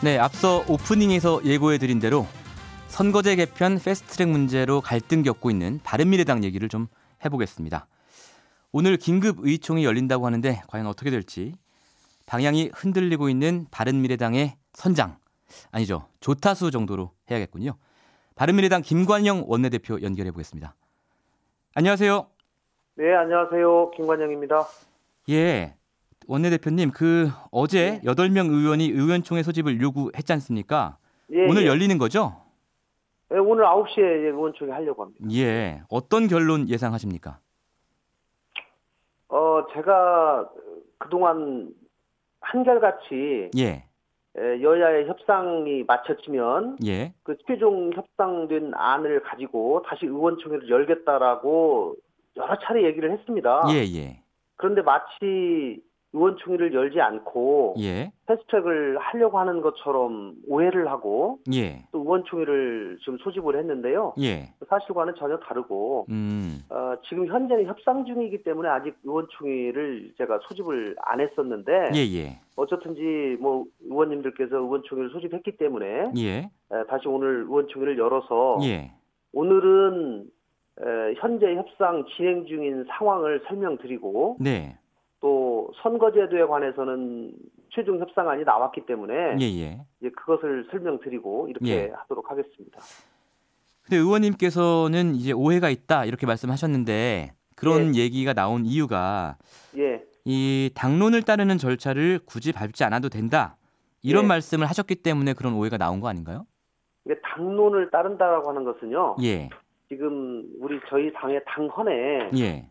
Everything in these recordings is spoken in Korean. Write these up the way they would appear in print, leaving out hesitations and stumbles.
네, 앞서 오프닝에서 예고해드린 대로 선거제 개편 패스트트랙 문제로 갈등 겪고 있는 바른미래당 얘기를 좀 해보겠습니다. 오늘 긴급 의총이 열린다고 하는데 과연 어떻게 될지 방향이 흔들리고 있는 바른미래당의 선장, 아니죠, 조타수 정도로 해야겠군요. 바른미래당 김관영 원내대표 연결해보겠습니다. 안녕하세요. 네, 안녕하세요. 김관영입니다. 예, 원내대표님, 어제 8명 의원이 의원총회 소집을 요구했지 않습니까? 예, 오늘 예. 열리는 거죠? 네, 오늘 9시에 의원총회 하려고 합니다. 예, 어떤 결론 예상하십니까? 제가 그동안 한결같이 예, 여야의 협상이 마쳐지면 예, 그 최종 협상된 안을 가지고 다시 의원총회를 열겠다라고 여러 차례 얘기를 했습니다. 예, 예, 그런데 마치 의원총회를 열지 않고 예, 패스트트랙을 하려고 하는 것처럼 오해를 하고 예, 또 의원총회를 지금 소집을 했는데요. 예, 사실과는 전혀 다르고 지금 현재는 협상 중이기 때문에 아직 의원총회를 제가 소집을 안 했었는데 예, 예, 어쨌든지 뭐 의원님들께서 의원총회를 소집했기 때문에 예, 다시 오늘 의원총회를 열어서 예, 오늘은 현재 협상 진행 중인 상황을 설명드리고 네, 또 선거제도에 관해서는 최종 협상안이 나왔기 때문에 예, 예. 이제 그것을 설명드리고 이렇게 예. 하도록 하겠습니다. 근데 의원님께서는 이제 오해가 있다 이렇게 말씀하셨는데 그런 얘기가 나온 이유가 예. 이 당론을 따르는 절차를 굳이 밟지 않아도 된다 이런 예. 말씀을 하셨기 때문에 그런 오해가 나온 거 아닌가요? 이게 당론을 따른다라고 하는 것은요. 예, 지금 저희 당의 당헌에 예,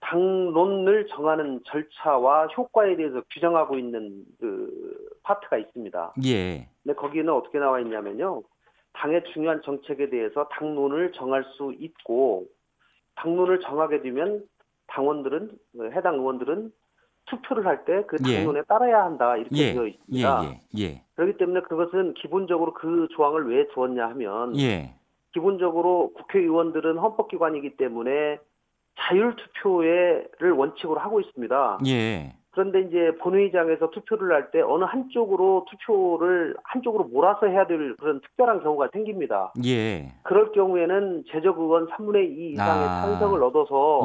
당론을 정하는 절차와 효과에 대해서 규정하고 있는 그 파트가 있습니다. 예, 근데 거기는 어떻게 나와 있냐면요. 당의 중요한 정책에 대해서 당론을 정할 수 있고 당론을 정하게 되면 해당 의원들은 투표를 할 때 그 당론에 따라야 한다 이렇게 되어 있습니다. 예, 그렇기 때문에 그것은 기본적으로 그 조항을 왜 두었냐 하면 예, 기본적으로 국회의원들은 헌법기관이기 때문에 자율투표를 원칙으로 하고 있습니다. 예, 그런데 이제 본회의장에서 투표를 할 때 어느 한쪽으로 투표를 한쪽으로 몰아서 해야 될 그런 특별한 경우가 생깁니다. 예, 그럴 경우에는 제적 의원 3분의 2 이상의 찬성을 얻어서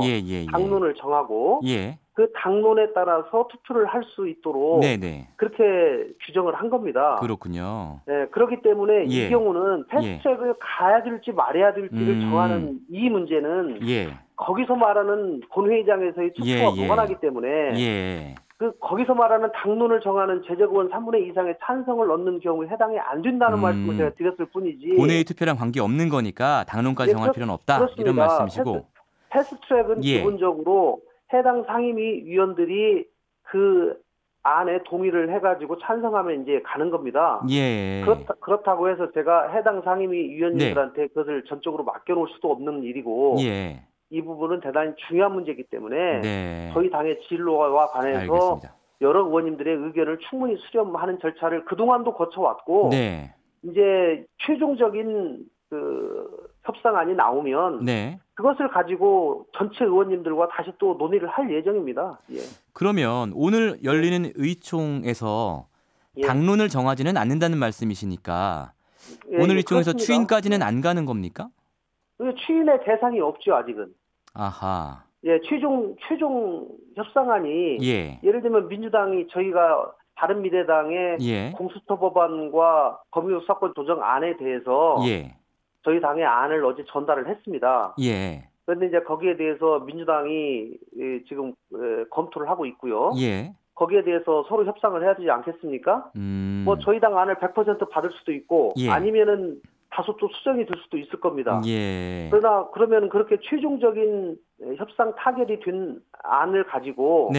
당론을 정하고 예, 그 당론에 따라서 투표를 할 수 있도록 네네, 그렇게 규정을 한 겁니다. 그렇군요. 네, 그렇기 때문에 예. 이 경우는 패스트트랙을 가야 될지 말아야 될지를 정하는 이 문제는 예, 거기서 말하는 본회의장에서의 투표와 무관하기 때문에 예, 거기서 말하는 당론을 정하는 제적의원 3분의 2 이상의 찬성을 얻는 경우에 해당이 안 된다는 말씀을 제가 드렸을 뿐이지. 본회의 투표랑 관계없는 거니까 당론까지 정할 필요는 없다. 그렇습니다. 이런 말씀이시고. 패스트트랙은 기본적으로 해당 상임위 위원들이 그 안에 동의를 해가지고 찬성하면 이제 가는 겁니다. 예. 그렇다고 해서 제가 해당 상임위 위원님들한테 그것을 전적으로 맡겨놓을 수도 없는 일이고 예. 이 부분은 대단히 중요한 문제이기 때문에 저희 당의 진로와 관해서 알겠습니다. 여러 의원님들의 의견을 충분히 수렴하는 절차를 그동안도 거쳐왔고 이제 최종적인 그 협상안이 나오면 그것을 가지고 전체 의원님들과 다시 또 논의를 할 예정입니다. 예. 그러면 오늘 열리는 의총에서 당론을 정하지는 않는다는 말씀이시니까 오늘 의총에서 그렇습니다. 추인까지는 안 가는 겁니까? 추인의 대상이 없죠, 아직은. 아하. 예, 최종 협상안이 예를 들면 민주당이 저희가 바른미래당의 공수처 법안과 검경수사권 조정안에 대해서 저희 당의 안을 어제 전달을 했습니다. 그런데 이제 거기에 대해서 민주당이 지금 검토를 하고 있고요. 거기에 대해서 서로 협상을 해야 되지 않겠습니까? 뭐 저희 당 안을 100% 받을 수도 있고 아니면은 다소 또 수정이 될 수도 있을 겁니다. 그러면 그렇게 최종적인 협상 타결이 된 안을 가지고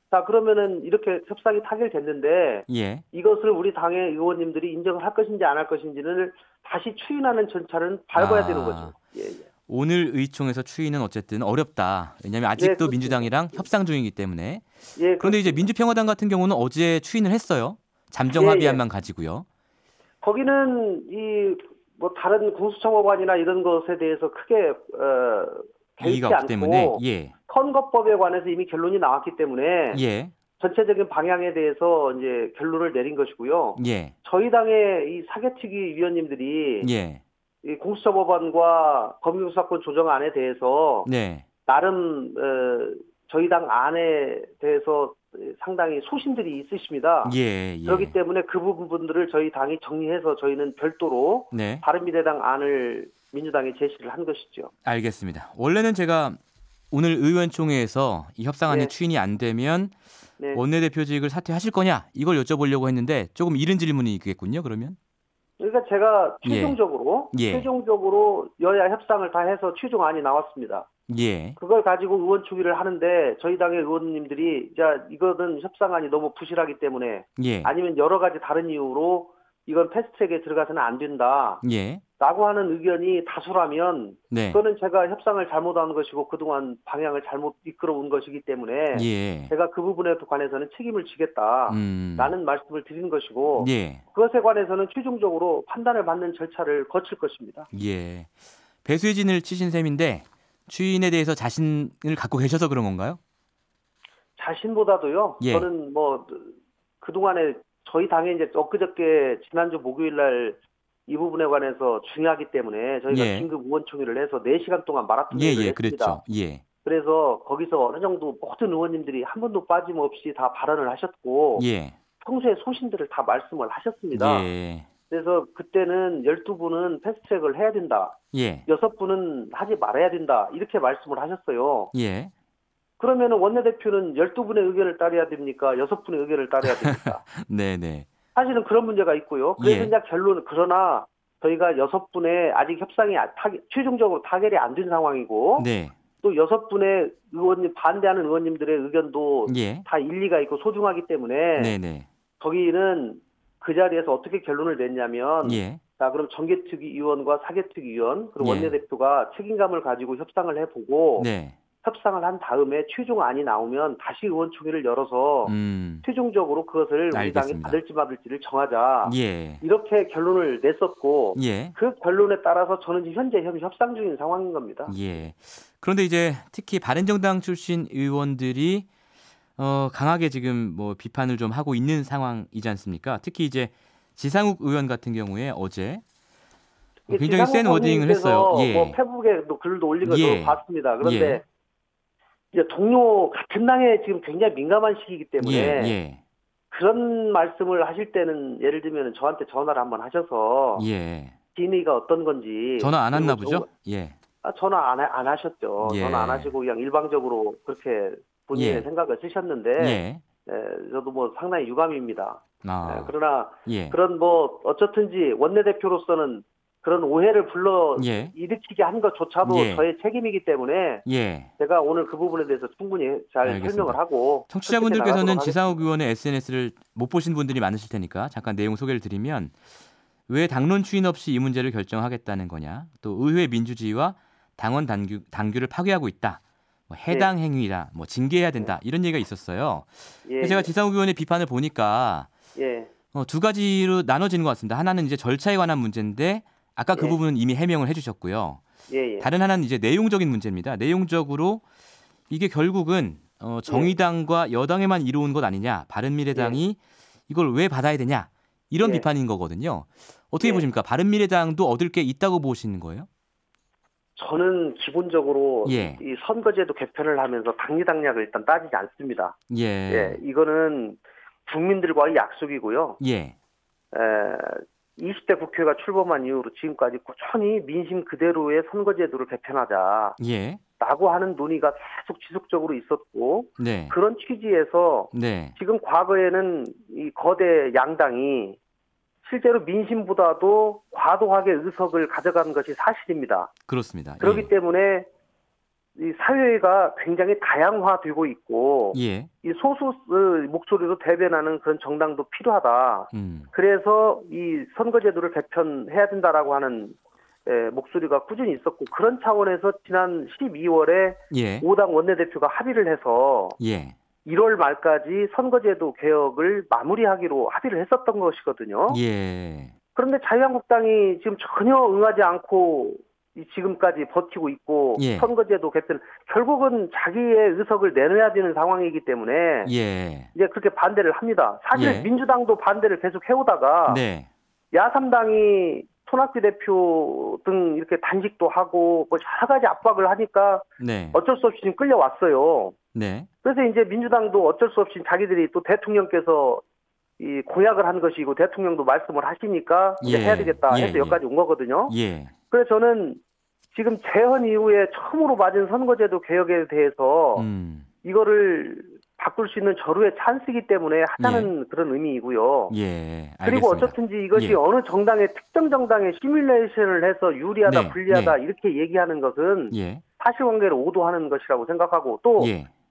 자 그러면은 이렇게 협상이 타결됐는데 이것을 우리 당의 의원님들이 인정을 할 것인지 안 할 것인지를 다시 추인하는 절차를 밟아야 되는 거죠. 오늘 의총에서 추인은 어쨌든 어렵다. 왜냐하면 아직도 민주당이랑 협상 중이기 때문에. 그런데 이제 민주평화당 같은 경우는 어제 추인을 했어요. 잠정 합의안만 가지고요. 거기는 뭐 다른 공수처 법안이나 이런 것에 대해서 크게 개의치 않고 때문에 선거법에 관해서 이미 결론이 나왔기 때문에 전체적인 방향에 대해서 이제 결론을 내린 것이고요. 예. 저희 당의 이 사개특위 위원님들이 예. 이 공수처법안과 검경수사권 조정안에 대해서 네. 나름 저희 당 안에 대해서 상당히 소신들이 있으십니다. 예. 그렇기 때문에 그 부분들을 저희 당이 정리해서 저희는 별도로 네. 바른미래당 안을 민주당에 제시를 한 것이죠. 알겠습니다. 원래는 제가 오늘 의원총회에서 이 협상안이 네. 추인이 안 되면 네. 원내대표직을 사퇴하실 거냐 이걸 여쭤보려고 했는데 조금 이른 질문이겠군요. 그러면. 그러니까 제가 최종적으로 여야 협상을 다 해서 최종안이 나왔습니다. 예. 그걸 가지고 의원총회를 하는데 저희 당의 의원님들이 자 이거는 협상안이 너무 부실하기 때문에 예. 아니면 여러 가지 다른 이유로 이건 패스트트랙에 들어가서는 안 된다. 예. 라고 하는 의견이 다수라면 네. 그거는 제가 협상을 잘못한 것이고 그동안 방향을 잘못 이끌어온 것이기 때문에 예. 제가 그 부분에 관해서는 책임을 지겠다라는 말씀을 드리는 것이고 예. 그것에 관해서는 최종적으로 판단을 받는 절차를 거칠 것입니다. 예. 배수의 진을 치신 셈인데 추인에 대해서 자신을 갖고 계셔서 그런 건가요? 자신보다도요. 예. 저는 뭐 그동안에 저희 당에 이제 엊그저께 지난주 목요일 날 이 부분에 관해서 중요하기 때문에 저희가 긴급 의원총회를 해서 4시간 동안 마라톤 회의를 했습니다. 그랬죠. 예. 그래서 거기서 어느 정도 모든 의원님들이 한 번도 빠짐없이 다 발언을 하셨고 평소에 소신들을 다 말씀을 하셨습니다. 그래서 그때는 12분은 패스트트랙을 해야 된다. 6분은 하지 말아야 된다. 이렇게 말씀을 하셨어요. 그러면 원내대표는 12분의 의견을 따라야 됩니까? 6분의 의견을 따라야 됩니까? 네네. 사실은 그런 문제가 있고요. 그래서 이제 결론은 그러나 저희가 6분의 아직 협상이 최종적으로 타결이 안 된 상황이고 또 6분의 의원님 반대하는 의원님들의 의견도 다 일리가 있고 소중하기 때문에 거기는 그 자리에서 어떻게 결론을 냈냐면 자 그럼 정개특위 위원과 사개특위 위원 그리고 원내대표가 책임감을 가지고 협상을 해보고 협상을 한 다음에 최종안이 나오면 다시 의원총회를 열어서 최종적으로 그것을 우리 당이 받을지 말을지를 정하자. 이렇게 결론을 냈었고 그 결론에 따라서 저는 지금 현재 협상 중인 상황인 겁니다. 그런데 이제 특히 바른정당 출신 의원들이 강하게 지금 뭐 비판을 좀 하고 있는 상황이지 않습니까? 특히 이제 지상욱 의원 같은 경우에 어제 굉장히 센 워딩을 했어요. 뭐 페북에도 글도 올린 거 봤습니다. 그런데 이제 동료 같은 당에 지금 굉장히 민감한 시기이기 때문에 그런 말씀을 하실 때는 예를 들면 저한테 전화를 한번 하셔서 진의가 어떤 건지 전화 안 했나 보죠? 전화 안 하셨죠. 전화 안 하시고 그냥 일방적으로 그렇게 본인의 생각을 쓰셨는데 저도 뭐 상당히 유감입니다. 그러나 그런 뭐 어쨌든지 원내대표로서는 그런 오해를 불러 일으키게 한 것조차도 저의 책임이기 때문에 제가 오늘 그 부분에 대해서 충분히 잘 설명을 하고 청취자분들께서는 지상욱 의원의 SNS를 못 보신 분들이 많으실 테니까 잠깐 내용 소개를 드리면 왜 당론 추인 없이 이 문제를 결정하겠다는 거냐 또 의회 민주주의와 당원 당규를 파괴하고 있다. 뭐 해당 행위다. 뭐 징계해야 된다. 이런 얘기가 있었어요. 제가 지상욱 의원의 비판을 보니까 두 가지로 나눠지는 것 같습니다. 하나는 이제 절차에 관한 문제인데 아까 그 부분은 이미 해명을 해주셨고요. 다른 하나는 이제 내용적인 문제입니다. 내용적으로 이게 결국은 정의당과 여당에만 이루어온 것 아니냐. 바른미래당이 이걸 왜 받아야 되냐. 이런 비판인 거거든요. 어떻게 보십니까? 바른미래당도 얻을 게 있다고 보시는 거예요? 저는 기본적으로 이 선거제도 개편을 하면서 당리당략을 일단 따지지 않습니다. 이거는 국민들과의 약속이고요. 20대 국회가 출범한 이후로 지금까지 꾸준히 민심 그대로의 선거제도를 개편하자 라고 하는 논의가 계속 지속적으로 있었고 그런 취지에서 지금 과거에는 이 거대 양당이 실제로 민심보다도 과도하게 의석을 가져가는 것이 사실입니다. 그렇습니다. 그렇기 때문에 이 사회가 굉장히 다양화되고 있고 이 소수 목소리로 대변하는 그런 정당도 필요하다. 그래서 이 선거제도를 개편해야 된다라고 하는 목소리가 꾸준히 있었고 그런 차원에서 지난 12월에 5당 원내대표가 합의를 해서 1월 말까지 선거제도 개혁을 마무리하기로 합의를 했었던 것이거든요. 그런데 자유한국당이 지금 전혀 응하지 않고 지금까지 버티고 있고 예. 선거제도 개편 결국은 자기의 의석을 내놔야 되는 상황이기 때문에 예. 이제 그렇게 반대를 합니다. 사실 예. 민주당도 반대를 계속 해오다가 네. 야3당이 손학규 대표 등 이렇게 단식도 하고 뭐 여러 가지 압박을 하니까 네. 어쩔 수 없이 지금 끌려왔어요. 네. 그래서 이제 민주당도 어쩔 수 없이 자기들이 또 대통령께서 이 공약을 한 것이고 대통령도 말씀을 하시니까 이제 해야 되겠다 해서 여기까지 온 거거든요. 예. 그래서 저는 지금 재헌 이후에 처음으로 맞은 선거제도 개혁에 대해서 이거를 바꿀 수 있는 절호의 찬스이기 때문에 하자는 그런 의미이고요. 예, 알겠습니다. 그리고 어쨌든지 이것이 어느 정당의 특정 정당의 시뮬레이션을 해서 유리하다 불리하다 이렇게 얘기하는 것은 사실관계를 오도하는 것이라고 생각하고 또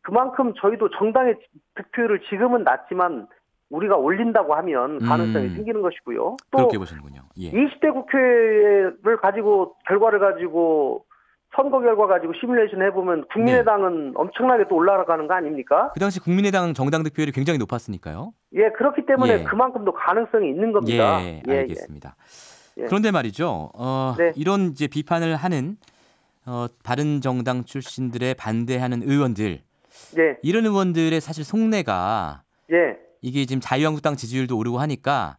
그만큼 저희도 정당의 득표율을 지금은 낮지만 우리가 올린다고 하면 가능성이 생기는 것이고요. 또 그렇게 보시는군요. 20대 국회를 가지고 결과를 가지고 선거 결과 가지고 시뮬레이션 해보면 국민의당은 엄청나게 또 올라가는 거 아닙니까? 그 당시 국민의당 정당 득표율이 굉장히 높았으니까요. 예, 그렇기 때문에 그만큼도 가능성이 있는 겁니다. 예, 알겠습니다. 그런데 말이죠. 이런 이제 비판을 하는 바른정당 출신들의 반대하는 의원들, 이런 의원들의 사실 속내가 이게 지금 자유한국당 지지율도 오르고 하니까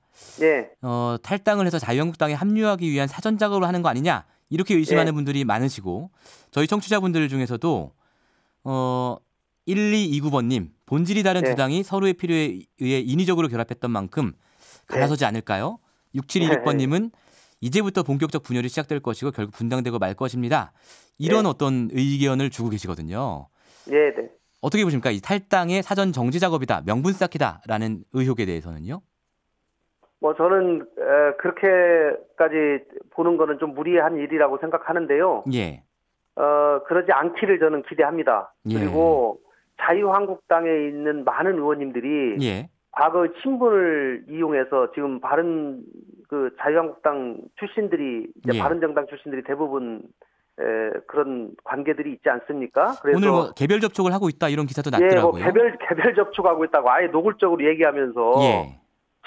탈당을 해서 자유한국당에 합류하기 위한 사전 작업을 하는 거 아니냐 이렇게 의심하는 분들이 많으시고 저희 청취자분들 중에서도 1229번님 본질이 다른 두 당이 서로의 필요에 의해 인위적으로 결합했던 만큼 갈라서지 않을까요? 6726번님은 이제부터 본격적 분열이 시작될 것이고 결국 분당되고 말 것입니다. 이런 어떤 의견을 주고 계시거든요. 네. 어떻게 보십니까? 이 탈당의 사전 정지 작업이다, 명분 쌓기다라는 의혹에 대해서는요? 뭐 저는 그렇게까지 보는 거는 좀 무리한 일이라고 생각하는데요. 그러지 않기를 저는 기대합니다. 그리고 자유한국당에 있는 많은 의원님들이 과거 친분을 이용해서 지금 바른 그 자유한국당 출신들이 이제 바른정당 출신들이 대부분 그런 관계들이 있지 않습니까? 그래서 오늘 뭐 개별 접촉을 하고 있다 이런 기사도 났더라고요. 뭐 개별 접촉하고 있다고 아예 노골적으로 얘기하면서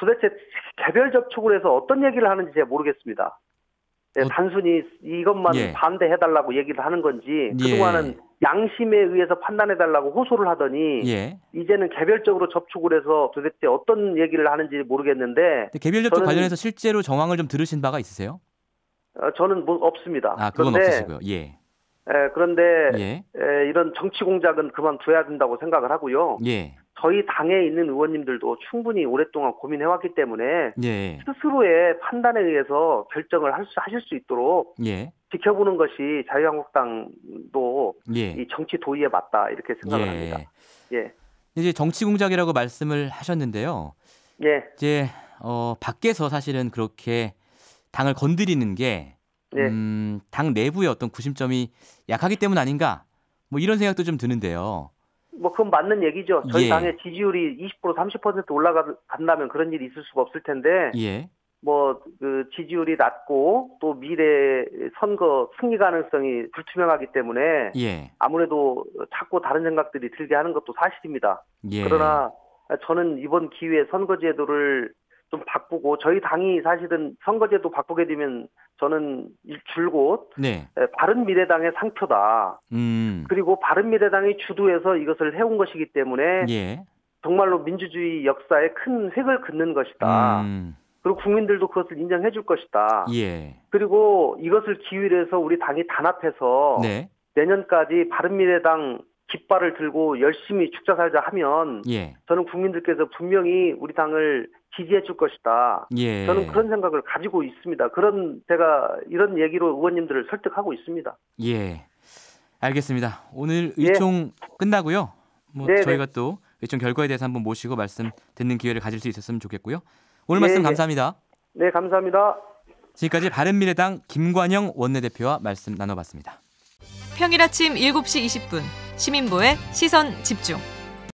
도대체 개별 접촉을 해서 어떤 얘기를 하는지 제가 모르겠습니다. 단순히 이것만 반대해달라고 얘기를 하는 건지 그동안은 양심에 의해서 판단해달라고 호소를 하더니 이제는 개별적으로 접촉을 해서 도대체 어떤 얘기를 하는지 모르겠는데 개별 접촉 관련해서 실제로 정황을 좀 들으신 바가 있으세요? 저는 뭐 없습니다. 그건 없으시고요. 그런데 이런 정치 공작은 그만둬야 된다고 생각을 하고요. 저희 당에 있는 의원님들도 충분히 오랫동안 고민해왔기 때문에 스스로의 판단에 의해서 결정을 하실 수 있도록 지켜보는 것이 자유한국당도 이 정치 도의에 맞다 이렇게 생각을 합니다. 이제 정치 공작이라고 말씀을 하셨는데요. 이제 밖에서 사실은 그렇게 당을 건드리는 게 당 내부의 어떤 구심점이 약하기 때문 아닌가? 뭐 이런 생각도 좀 드는데요. 뭐 그건 맞는 얘기죠. 저희 당의 지지율이 20% 30% 올라간다면 그런 일이 있을 수가 없을 텐데 뭐 그 지지율이 낮고 또 미래 선거 승리 가능성이 불투명하기 때문에 아무래도 자꾸 다른 생각들이 들게 하는 것도 사실입니다. 그러나 저는 이번 기회에 선거제도를 좀 바꾸고 저희 당이 사실은 선거제도 바꾸게 되면 저는 줄곧 바른미래당의 상표다. 그리고 바른미래당이 주도해서 이것을 해온 것이기 때문에 정말로 민주주의 역사에 큰 획을 긋는 것이다. 그리고 국민들도 그것을 인정해 줄 것이다. 그리고 이것을 기회로 해서 우리 당이 단합해서 내년까지 바른미래당 깃발을 들고 열심히 죽자 살자 하면 저는 국민들께서 분명히 우리 당을 지지해 줄 것이다. 저는 그런 생각을 가지고 있습니다. 제가 이런 얘기로 의원님들을 설득하고 있습니다. 알겠습니다. 오늘 의총 끝나고요. 저희가 또 의총 결과에 대해서 한번 모시고 말씀 듣는 기회를 가질 수 있었으면 좋겠고요. 오늘 말씀 감사합니다. 네, 감사합니다. 지금까지 바른미래당 김관영 원내대표와 말씀 나눠봤습니다. 평일 아침 7시 20분 시민보의 시선집중.